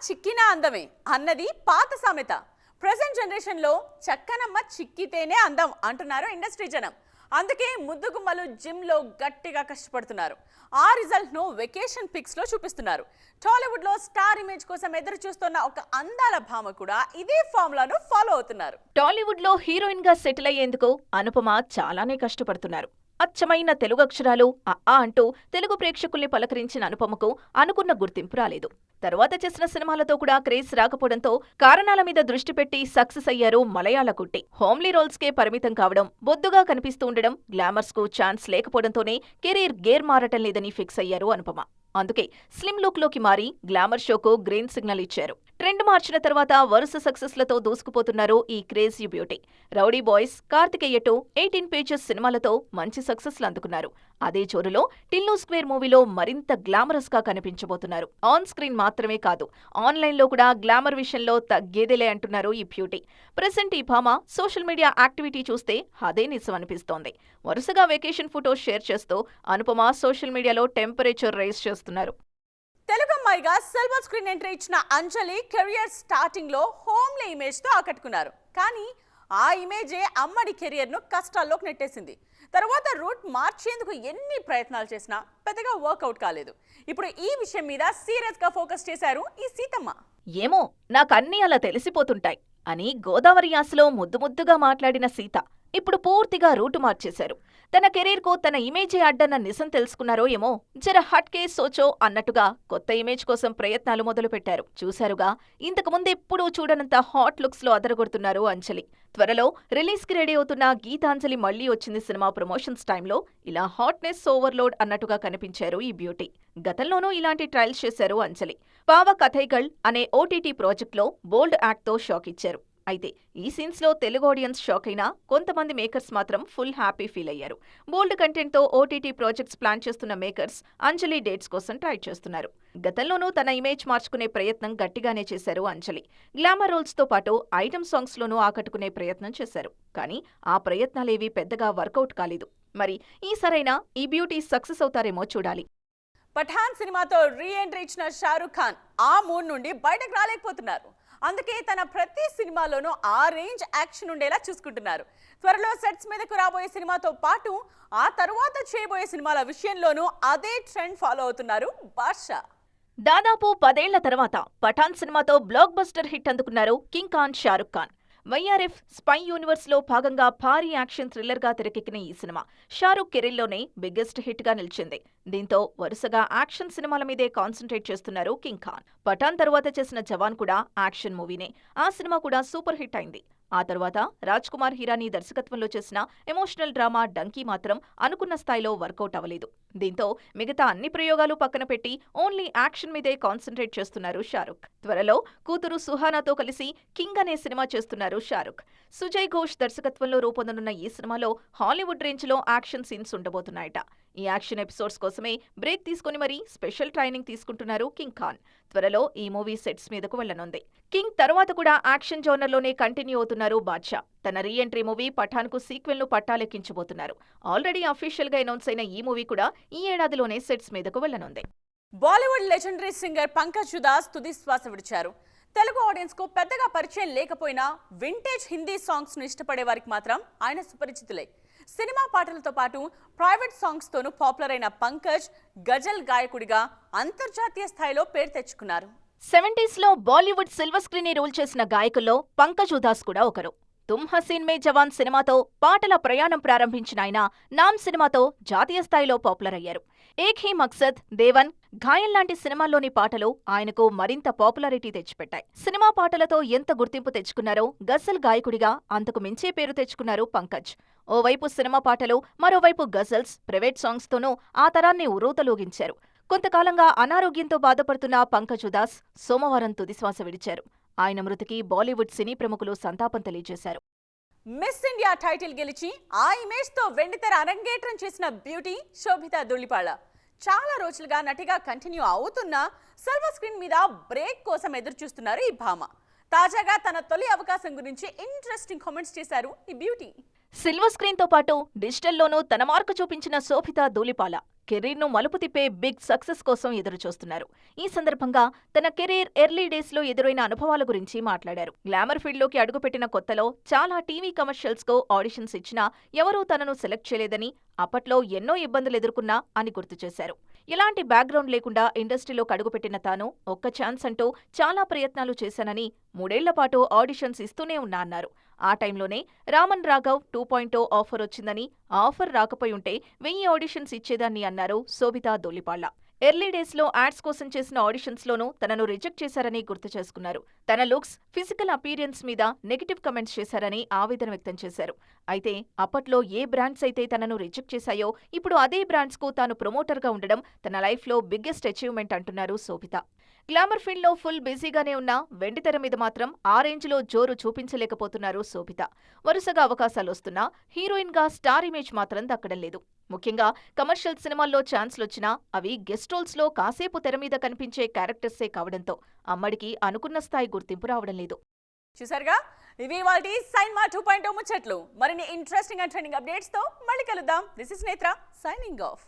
చిక్కిన అందమే అన్నది పాత సామెత. ప్రెజెంట్ జనరేషన్ లో చక్కనమ్మ చిక్కితేనే అందం అంటున్నారు ఇండస్ట్రీ జనం. అందుకే ముద్దుగుమ్మలు జిమ్ లో గట్టిగా కష్టపడుతున్నారు. ఆ రిజల్ట్ ను వెకేషన్ పిక్స్ లో చూపిస్తున్నారు. టాలీవుడ్ లో స్టార్ ఇమేజ్ కోసం ఎదురు చూస్తున్న ఒక అందాల భామ కూడా ఇదే ఫార్ములాను ఫాలో అవుతున్నారు. టాలీవుడ్ లో హీరోయిన్ గా సెటిల్ అయ్యేందుకు అనుపమ చాలానే కష్టపడుతున్నారు. అచ్చమైన తెలుగు అక్షరాలు అ అంటూ తెలుగు ప్రేక్షకుల్ని పలకరించిన అనుపమకు అనుకున్న గుర్తింపు రాలేదు. తరువాత చేసిన సినిమాలతో కూడా క్రేజ్ రాకపోవడంతో కారణాల మీద దృష్టి పెట్టి సక్సెస్ అయ్యారు మలయాళ కుట్టి. హోమ్లీ రోల్స్ కే పరిమితం కావడం, బొద్దుగా కనిపిస్తూ ఉండడం, గ్లామర్స్ కు ఛాన్స్ లేకపోవడంతోనే కెరీర్ గేర్ మారటం లేదని ఫిక్స్ అయ్యారు అనుపమ. అందుకే స్లిమ్ లుక్ లోకి మారి గ్లామర్ షోకు గ్రీన్ సిగ్నల్ ఇచ్చారు. ట్రెండ్ మార్చిన తర్వాత వరుస సక్సెస్లతో దూసుకుపోతున్నారు ఈ crazy beauty. Rowdy Boys, Karthikeya 2, 18 Pages సినిమాలతో మంచి సక్సెస్లు అందుకున్నారు. అదే జోరులో టిల్లు స్క్వేర్ మూవీలో మరింత గ్లామరస్ గా కనిపించబోతున్నారు. ఆన్ స్క్రీన్ మాత్రమే కాదు, ఆన్లైన్ లో కూడా గ్లామర్ విషయంలో తగ్గేదేలే అంటున్నారు ఈ బ్యూటీ. ప్రెసెంట్ ఈ భామ సోషల్ మీడియా యాక్టివిటీ చూస్తే అదే నిజం అనిపిస్తోంది. వరుసగా వెకేషన్ ఫోటోస్ షేర్ చేస్తూ అనుపమ సోషల్ మీడియాలో టెంపరేచర్ రైజ్ చేస్తున్నారు. తెలుగు అమ్మాయిగా సిల్వర్ స్క్రీన్ ఎంట్రీ ఇచ్చిన అంజలి కెరియర్ స్టార్టింగ్ లో హోమ్లీ ఇమేజ్ తో ఆకట్టుకున్నారు. కానీ ఆ ఇమేజే అమ్మడి కెరియర్ ను కష్టాల్లోకి నెట్టేసింది. తర్వాత రూట్ మార్చేందుకు ఎన్ని ప్రయత్నాలు చేసినా పెద్దగా వర్కౌట్ కాలేదు. ఇప్పుడు ఈ విషయం మీద సీరియస్ గా ఫోకస్ చేశారు ఈ సీతమ్మ. ఏమో నాకన్నీ అలా తెలిసిపోతుంటాయి అని గోదావరి యాసలో ముద్దుగా మాట్లాడిన సీత ఇప్పుడు పూర్తిగా రూటు మార్చేశారు. తన కెరీర్ కు తన ఇమేజే అడ్డన్న నిజం తెలుసుకున్నారో ఏమో, జర హట్కే సోచో అన్నట్టుగా కొత్త ఇమేజ్ కోసం ప్రయత్నాలు మొదలుపెట్టారు. చూశారుగా, ఇంతకు ముందెప్పుడూ చూడనంత హాట్ లుక్స్ లో అదరగొడుతున్నారు అంజలి. త్వరలో రిలీజ్ కి రెడీ అవుతున్న గీతాంజలి మళ్లీ వచ్చింది సినిమా ప్రమోషన్స్ టైంలో. ఇలా హాట్నెస్ ఓవర్లోడ్ అన్నట్టుగా కనిపించారు ఈ బ్యూటీ. గతంలోనూ ఇలాంటి ట్రయల్స్ చేశారు అంజలి. పావ కథైగళ్ అనే ఓటీటీ ప్రాజెక్ట్ లో బోల్డ్ యాక్ట్ తో షాక్ ఇచ్చారు. అయితే ఈ సీన్స్ లో తెలుగు ఆడియన్స్ షాక్ అయినా కొంతమంది మేకర్స్ మాత్రం ఫుల్ హ్యాపీ ఫీల్ అయ్యారు. బోల్డ్ కంటెంట్ తో ఓటీటీ ప్రాజెక్ట్స్ ప్లాన్ చేస్తున్న మేకర్స్ అంజలి డేట్స్ కోసం ట్రై చేస్తున్నారు. గతంలోనూ తన ఇమేజ్ మార్చుకునే ప్రయత్నం గట్టిగానే చేశారు అంజలి. గ్లామర్ రోల్స్ తో పాటు ఐటమ్ సాంగ్స్ లోనూ ఆకట్టుకునే ప్రయత్నం చేశారు. కానీ ఆ ప్రయత్నాలేవీ పెద్దగా వర్కౌట్ కాలేదు. మరి ఈసారైనా ఈ బ్యూటీ సక్సెస్ అవుతారేమో చూడాలి. పఠాన్ సినిమాతో రీ ఎంట్రీ ఇచ్చిన షారుఖ్ ఖాన్ ఆ మూడ్ నుండి బయటకు రాలేకపోతున్నారు. అందుకే తన ప్రతి సినిమాలోనూ ఆ రేంజ్ యాక్షన్ ఉండేలా చూసుకుంటున్నారు. త్వరలో సెట్స్ మీదకు రాబోయే సినిమాతో పాటు ఆ తరువాత చేయబోయే సినిమాల విషయంలోనూ అదే ట్రెండ్ ఫాలో అవుతున్నారు బాద్షా. దాదాపు 10 ఏళ్ల తర్వాత పఠాన్ సినిమాతో బ్లాక్ బస్టర్ హిట్ అందుకున్నారు king Khan Shahrukh Khan. YRF spy universe లో భాగంగా భారీ యాక్షన్ థ్రిల్లర్ గా తెరకెక్కిన ఈ సినిమా షారుఖ్ కెరీర్లోనే బిగ్గెస్ట్ హిట్ గా నిలిచింది. దీంతో వరుసగా యాక్షన్ సినిమాల మీదే కాన్సంట్రేట్ చేస్తున్నారు కింగ్ ఖాన్. పఠాన్ తరువాత చేసిన జవాన్ కూడా యాక్షన్ మూవీనే. ఆ సినిమా కూడా సూపర్ హిట్ అయింది. ఆ తర్వాత రాజ్ కుమార్ హిరానీ దర్శకత్వంలో చేసిన ఎమోషనల్ డ్రామా డంకీ మాత్రం అనుకున్న స్థాయిలో వర్కౌట్ అవ్వలేదు. దీంతో మిగతా అన్ని ప్రయోగాలు పక్కన పెట్టి ఓన్లీ యాక్షన్ మీదే కాన్సంట్రేట్ చేస్తున్నారు షారుఖ్. త్వరలో కూతురు సుహానాతో కలిసి కింగ్ అనే సినిమా చేస్తున్నారు షారుఖ్. సుజయ్ ఘోష్ దర్శకత్వంలో రూపొందనున్న ఈ సినిమాలో హాలీవుడ్ రేంజ్ లో యాక్షన్ సీన్స్ ఉండబోతున్నాయట. ఈ యాక్షన్ ఎపిసోడ్స్ కోసమే బ్రేక్ తీసుకుని మరీ స్పెషల్ ట్రైనింగ్ తీసుకుంటున్నారు కింగ్ ఖాన్. త్వరలో ఈ మూవీ సెట్స్ మీదకు వెళ్లనుంది. కింగ్ తర్వాత కూడా యాక్షన్ జోనర్లోనే కంటిన్యూ అవుతున్నారు బాద్షా. తన రీ ఎంట్రీ మూవీ పఠాన్ కు సీక్వెల్ ను పట్టాలెక్కించబోతున్నారు. ఆల్రెడీ అఫీషియల్ గా అనౌన్స్ అయిన ఈ మూవీ కూడా ఈ ఏడాదిలోనే సెట్స్ మీదకు వెళ్లనుంది. బాలీవుడ్ లెజెండరీ సింగర్ పంకజ్ ఉదాస్ తుది శ్వాస విడిచారు. తెలుగు ఆడియన్స్ కు పెద్దగా పరిచయం లేకపోయినా వింటేజ్ హిందీ సాంగ్స్ ను ఇష్టపడే వారికి మాత్రం ఆయన సుపరిచితులే. సినిమా పాటలతో పాటు ప్రైవేట్ సాంగ్స్ తోనూ పాపులర్ అయిన పంకజ్ గజల్ గాయకుడిగా అంతర్జాతీయ స్థాయిలో పేరు తెచ్చుకున్నారు. 70s లో బాలీవుడ్ సిల్వర్ స్క్రీన్ ని రూల్ చేసిన గాయకుల్లో పంకజ్ ఉదాస్ కూడా ఒకరు. తుమ్ హసీన్ మే జవాన్ సినిమాతో పాటల ప్రయాణం ప్రారంభించిన ఆయన నామ్ సినిమాతో జాతీయ స్థాయిలో పాపులర్ అయ్యారు. ఏక్ హీ మక్సద్, దేవన్, ఘాయల్ లాంటి సినిమాల్లోని పాటలు ఆయనకు మరింత పాపులారిటీ తెచ్చిపెట్టాయి. సినిమా పాటలతో ఎంత గుర్తింపు తెచ్చుకున్నారో గజల్ గాయకుడిగా అంతకు మించే పేరు తెచ్చుకున్నారు పంకజ్. ఓవైపు సినిమా పాటలు, మరోవైపు గజల్స్, ప్రైవేట్ సాంగ్స్ తోనూ ఆ తరాన్ని ఉర్రూతలూగించారు. కొంతకాలంగా అనారోగ్యంతో బాధపడుతున్న పంకజ్ ఉదాస్ సోమవారం తుదిశ్వాస విడిచారు. ఆయన మృతికి బాలీవుడ్ సినీ ప్రముఖులు సంతాపం తెలియజేశారు. మిస్ ఇండియా టైటిల్ గెలిచి ఆ ఇమేజ్ తో వెండితెర అరంగేట్రం చేసిన బ్యూటీ శోభితా ధూళిపాళ చాలా రోజులుగా నటిగా కంటిన్యూ అవుతున్నా సిల్వర్ స్క్రీన్ మీద బ్రేక్ కోసం ఎదురు చూస్తున్నారు ఈ భామ. తాజాగా తన తొలి అవకాశం గురించి ఇంట్రెస్టింగ్ కామెంట్స్ చేశారు ఈ బ్యూటీ. సిల్వర్ స్క్రీన్ తో పాటు డిజిటల్లోనూ తన మార్కు చూపించిన శోభిత ధూళిపాల కెరీర్ను మలుపు తిప్పే బిగ్ సక్సెస్ కోసం ఎదురుచూస్తున్నారు. ఈ సందర్భంగా తన కెరీర్ ఎర్లీ డేస్ లో ఎదురైన అనుభవాల గురించి మాట్లాడారు. గ్లామర్ ఫీల్డ్ లోకి అడుగుపెట్టిన కొత్తలో చాలా టీవీ కమర్షియల్స్ కు ఆడిషన్స్ ఇచ్చినా ఎవరూ తనను సెలెక్ట్ చేయలేదని, అప్పట్లో ఎన్నో ఇబ్బందులు ఎదుర్కొన్నా అని గుర్తు చేశారు. ఎలాంటి బ్యాక్గ్రౌండ్ లేకుండా ఇండస్ట్రీలోకి అడుగుపెట్టిన తాను ఒక్క ఛాన్స్ అంటూ చాలా ప్రయత్నాలు చేశానని, 3 ఏళ్ల పాటు ఆడిషన్స్ ఇస్తూనే ఉన్నా అన్నారు. ఆ టైంలోనే రామన్ రాఘవ్ 2.0 ఆఫర్ వచ్చిందని, ఆ ఆఫర్ రాకపోయి ఉంటే 1000 ఆడిషన్స్ ఇచ్చేదాన్ని అన్నారు శోభిత ధూళిపాల. ఎర్లీ డేస్ లో యాడ్స్ కోసం చేసిన ఆడిషన్స్ లోనూ తనను రిజెక్ట్ చేశారని గుర్తు చేసుకున్నారు. తన లుక్స్, ఫిజికల్ అపీరియన్స్ మీద నెగిటివ్ కమెంట్స్ చేశారని ఆవేదన వ్యక్తం చేశారు. అయితే అప్పట్లో ఏ బ్రాండ్స్ అయితే తనను రిజెక్ట్ చేశాయో ఇప్పుడు అదే బ్రాండ్స్ కు తాను ప్రమోటర్ గా ఉండడం తన లైఫ్ లో బిగ్గెస్ట్ అచీవ్మెంట్ అంటున్నారు శోభిత. గ్లామర్ ఫీల్డ్ లో ఫుల్ బిజీగానే ఉన్నా వెండితెర మీద మాత్రం ఆ రేంజ్ లో జోరు చూపించలేకపోతున్నారు శోభిత. వరుసగా అవకాశాలు వస్తున్నా హీరోయిన్ గా స్టార్ ఇమేజ్ మాత్రం దక్కడం లేదు. ముఖ్యంగా కమర్షియల్ సినిమాల్లో ఛాన్స్లొచ్చినా అవి గెస్ట్ రోల్స్ లో కాసేపు తెర మీద కనిపించే క్యారెక్టర్సే కావడంతో అమ్మడికి అనుకున్న స్థాయి గుర్తింపు రావడం లేదు. చూసారుగా, ఇవి వాటి సైన్మా 2.0 ముచ్చట్లు. మరిన్ని ఇంట్రెస్టింగ్ అండ్ ట్రెండింగ్ అప్డేట్స్ తో మళ్ళీ కలుద్దాం. దిస్ ఇస్ నేత్ర సైనింగ్ ఆఫ్.